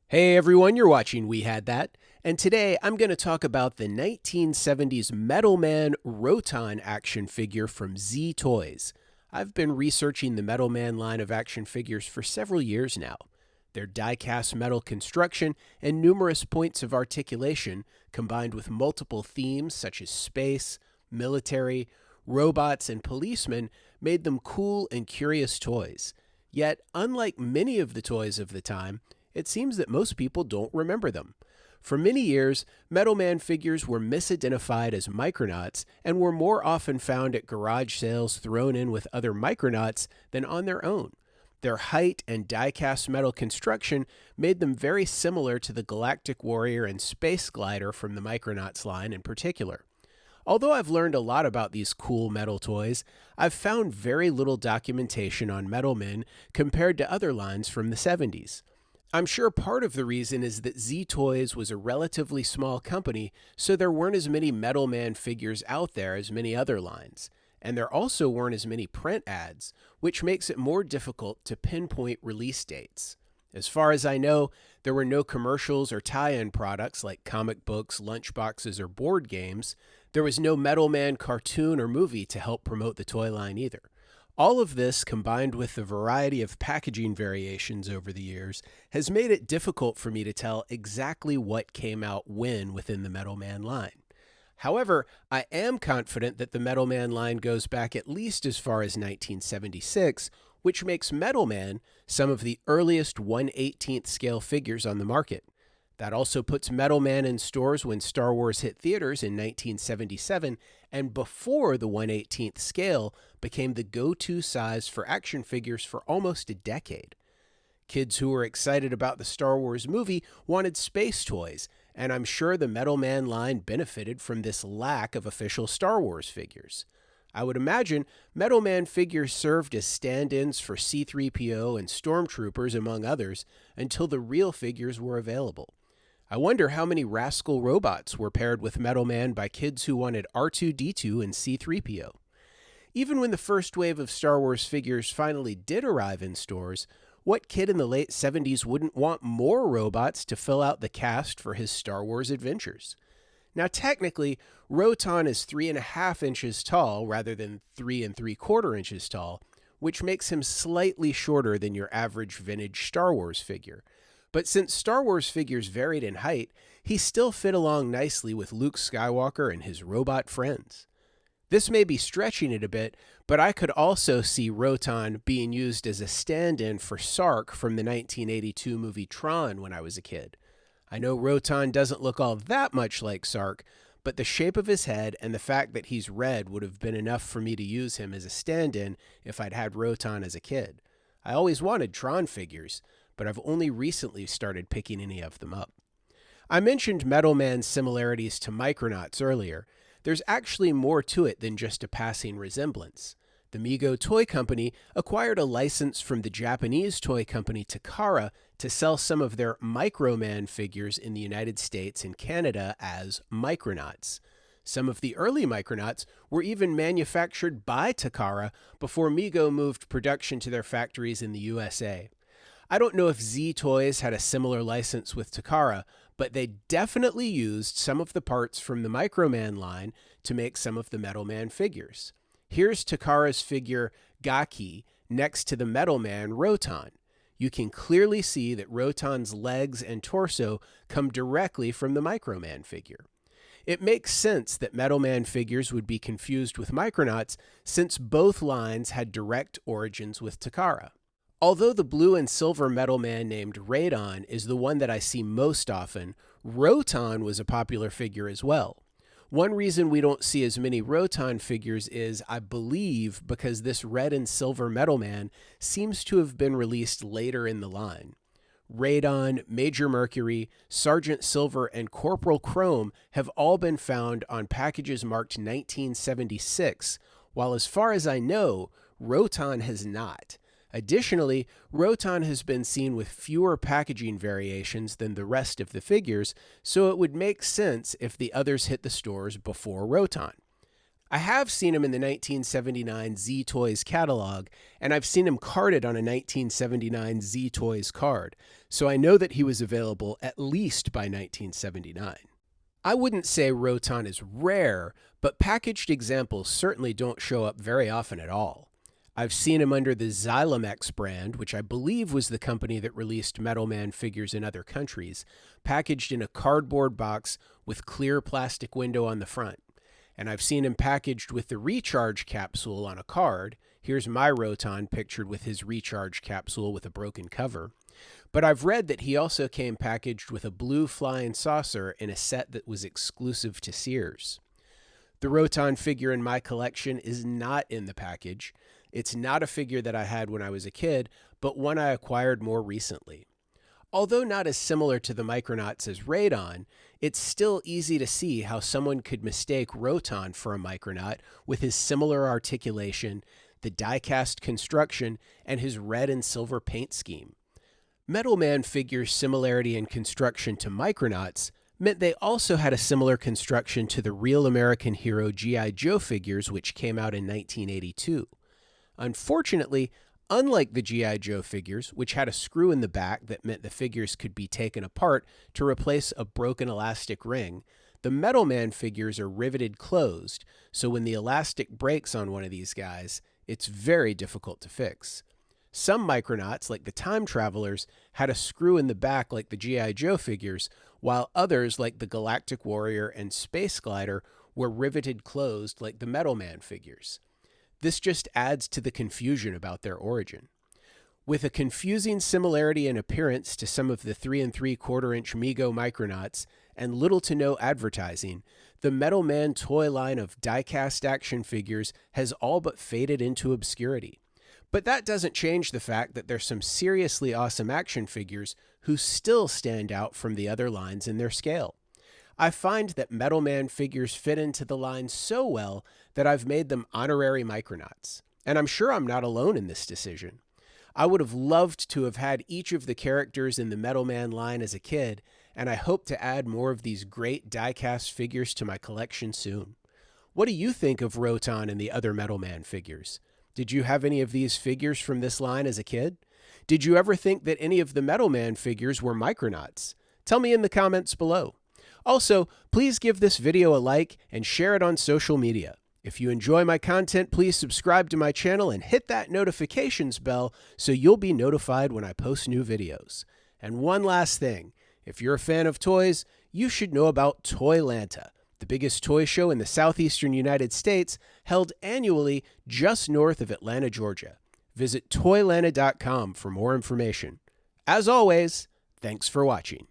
Hey everyone, you're watching We Had That, and today I'm going to talk about the 1970s Metal Man Roton action figure from Z Toys. I've been researching the Metal Man line of action figures for several years now. Their die-cast metal construction and numerous points of articulation, combined with multiple themes such as space, military, robots, and policemen, made them cool and curious toys. Yet, unlike many of the toys of the time, it seems that most people don't remember them. For many years, Metal Man figures were misidentified as Micronauts and were more often found at garage sales thrown in with other Micronauts than on their own. Their height and die-cast metal construction made them very similar to the Galactic Warrior and Space Glider from the Micronauts line in particular. Although I've learned a lot about these cool metal toys, I've found very little documentation on Metal Men compared to other lines from the 70s. I'm sure part of the reason is that Z Toys was a relatively small company, so there weren't as many Metal Man figures out there as many other lines. And there also weren't as many print ads, which makes it more difficult to pinpoint release dates. As far as I know, there were no commercials or tie-in products like comic books, lunchboxes, or board games. There was no Metal Man cartoon or movie to help promote the toy line either. All of this, combined with the variety of packaging variations over the years, has made it difficult for me to tell exactly what came out when within the Metal Man line. However, I am confident that the Metal Man line goes back at least as far as 1976, which makes Metal Man some of the earliest 1/18th scale figures on the market. That also puts Metal Man in stores when Star Wars hit theaters in 1977 and before the 1/18th scale became the go-to size for action figures for almost a decade. Kids who were excited about the Star Wars movie wanted space toys, and I'm sure the Metal Man line benefited from this lack of official Star Wars figures. I would imagine Metal Man figures served as stand-ins for C-3PO and Stormtroopers, among others, until the real figures were available. I wonder how many rascal robots were paired with Metal Man by kids who wanted R2-D2 and C-3PO. Even when the first wave of Star Wars figures finally did arrive in stores, what kid in the late 70s wouldn't want more robots to fill out the cast for his Star Wars adventures? Now, technically, Roton is 3.5 inches tall rather than 3 3/4 inches tall, which makes him slightly shorter than your average vintage Star Wars figure. But since Star Wars figures varied in height, he still fit along nicely with Luke Skywalker and his robot friends. This may be stretching it a bit, but I could also see Roton being used as a stand-in for Sark from the 1982 movie Tron when I was a kid. I know Roton doesn't look all that much like Sark, but the shape of his head and the fact that he's red would have been enough for me to use him as a stand-in if I'd had Roton as a kid. I always wanted Tron figures, but I've only recently started picking any of them up. I mentioned Metal Man's similarities to Micronauts earlier. There's actually more to it than just a passing resemblance. The Mego Toy Company acquired a license from the Japanese toy company Takara to sell some of their Microman figures in the United States and Canada as Micronauts. Some of the early Micronauts were even manufactured by Takara before Mego moved production to their factories in the USA. I don't know if Z Toys had a similar license with Takara, but they definitely used some of the parts from the Microman line to make some of the Metal Man figures. Here's Takara's figure Gaki next to the Metal Man Roton. You can clearly see that Roton's legs and torso come directly from the Microman figure. It makes sense that Metal Man figures would be confused with Micronauts since both lines had direct origins with Takara. Although the blue and silver Metal Man named Roton is the one that I see most often, Roton was a popular figure as well. One reason we don't see as many Roton figures is, I believe, because this red and silver Metal Man seems to have been released later in the line. Roton, Major Mercury, Sergeant Silver, and Corporal Chrome have all been found on packages marked 1976, while as far as I know, Roton has not. Additionally, Roton has been seen with fewer packaging variations than the rest of the figures, so it would make sense if the others hit the stores before Roton. I have seen him in the 1979 Z Toys catalog, and I've seen him carded on a 1979 Z Toys card, so I know that he was available at least by 1979. I wouldn't say Roton is rare, but packaged examples certainly don't show up very often at all. I've seen him under the Zylmex brand, which I believe was the company that released Metal Man figures in other countries, packaged in a cardboard box with clear plastic window on the front. And I've seen him packaged with the recharge capsule on a card. Here's my Roton pictured with his recharge capsule with a broken cover. But I've read that he also came packaged with a blue flying saucer in a set that was exclusive to Sears. The Roton figure in my collection is not in the package. It's not a figure that I had when I was a kid, but one I acquired more recently. Although not as similar to the Micronauts as Roton, it's still easy to see how someone could mistake Roton for a Micronaut with his similar articulation, the die-cast construction, and his red and silver paint scheme. Metal Man figures' similarity in construction to Micronauts meant they also had a similar construction to the Real American Hero G.I. Joe figures, which came out in 1982. Unfortunately, unlike the G.I. Joe figures, which had a screw in the back that meant the figures could be taken apart to replace a broken elastic ring, the Metal Man figures are riveted closed, so when the elastic breaks on one of these guys, it's very difficult to fix. Some Micronauts, like the Time Travelers, had a screw in the back like the G.I. Joe figures, while others, like the Galactic Warrior and Space Glider, were riveted closed like the Metal Man figures. This just adds to the confusion about their origin. With a confusing similarity in appearance to some of the 3 3/4-inch Mego Micronauts and little to no advertising, the Metal Man toy line of die-cast action figures has all but faded into obscurity. But that doesn't change the fact that there's some seriously awesome action figures who still stand out from the other lines in their scale. I find that Metal Man figures fit into the line so well that I've made them honorary Micronauts. And I'm sure I'm not alone in this decision. I would have loved to have had each of the characters in the Metal Man line as a kid, and I hope to add more of these great die-cast figures to my collection soon. What do you think of Roton and the other Metal Man figures? Did you have any of these figures from this line as a kid? Did you ever think that any of the Metal Man figures were Micronauts? Tell me in the comments below. Also, please give this video a like and share it on social media. If you enjoy my content, please subscribe to my channel and hit that notifications bell so you'll be notified when I post new videos. And one last thing, if you're a fan of toys, you should know about ToyLanta, the biggest toy show in the southeastern United States, held annually just north of Atlanta, Georgia. Visit ToyLanta.com for more information. As always, thanks for watching.